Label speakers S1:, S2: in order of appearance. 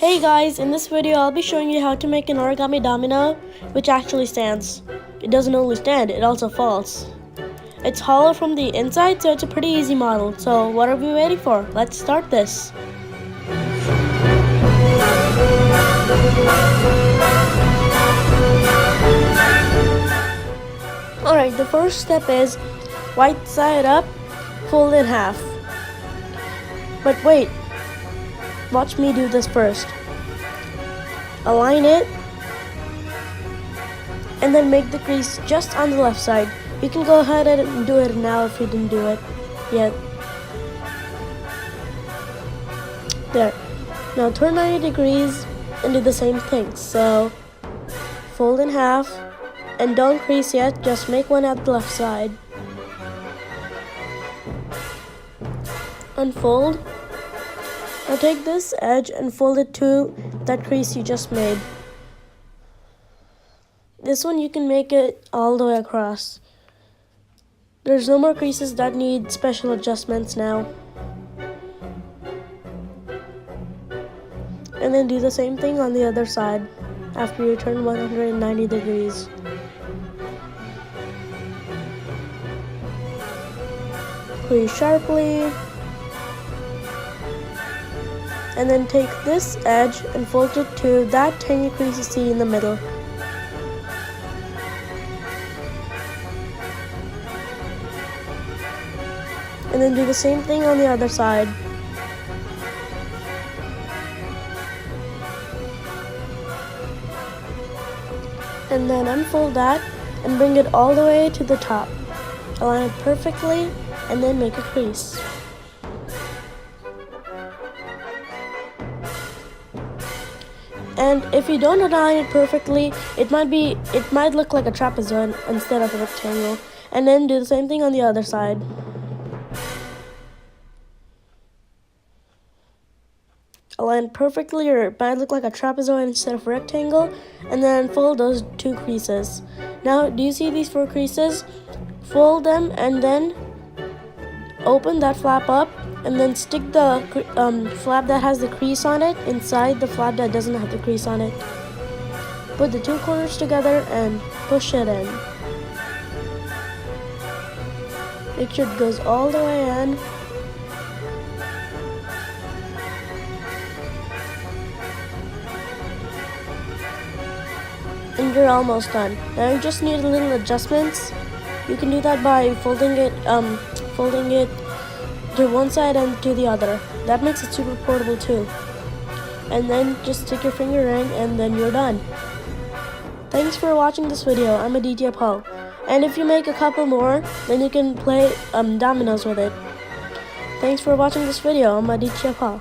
S1: Hey guys, in this video I'll be showing you how to make an origami domino which actually stands. It doesn't only stand, it also falls. It's hollow from the inside, so it's a pretty easy model. So what are we waiting for? Let's start this. Alright, the first step is white side up, fold in half. But wait, watch me do this first. Align it and then make the crease just on the left side. You can go ahead and do it now if you didn't do it yet. There. Now turn 90 degrees and do the same thing. So fold in half and don't crease yet, just make one at the left side. Unfold. Now take this edge and fold it to that crease you just made. This one you can make it all the way across. There's no more creases that need special adjustments now. And then do the same thing on the other side after you turn 190 degrees. Crease sharply. And then take this edge and fold it to that tiny crease you see in the middle. And then do the same thing on the other side. And then unfold that and bring it all the way to the top. Align it perfectly and then make a crease. And if you don't align it perfectly, it might look like a trapezoid instead of a rectangle. And then do the same thing on the other side. Align perfectly, or it might look like a trapezoid instead of a rectangle, and then fold those two creases. Now, do you see these four creases? Fold them and then open that flap up, and then stick the flap that has the crease on it inside the flap that doesn't have the crease on it. Put the two corners together and push it in. Make sure it goes all the way in. And you're almost done. Now you just need a little adjustments. You can do that by folding it to one side and to the other. That makes it super portable too. And then just stick your finger in and then you're done. Thanks for watching this video. I'm a DJ Paul. And if you make a couple more, then you can play dominoes with it. Thanks for watching this video. I'm a DJ Paul.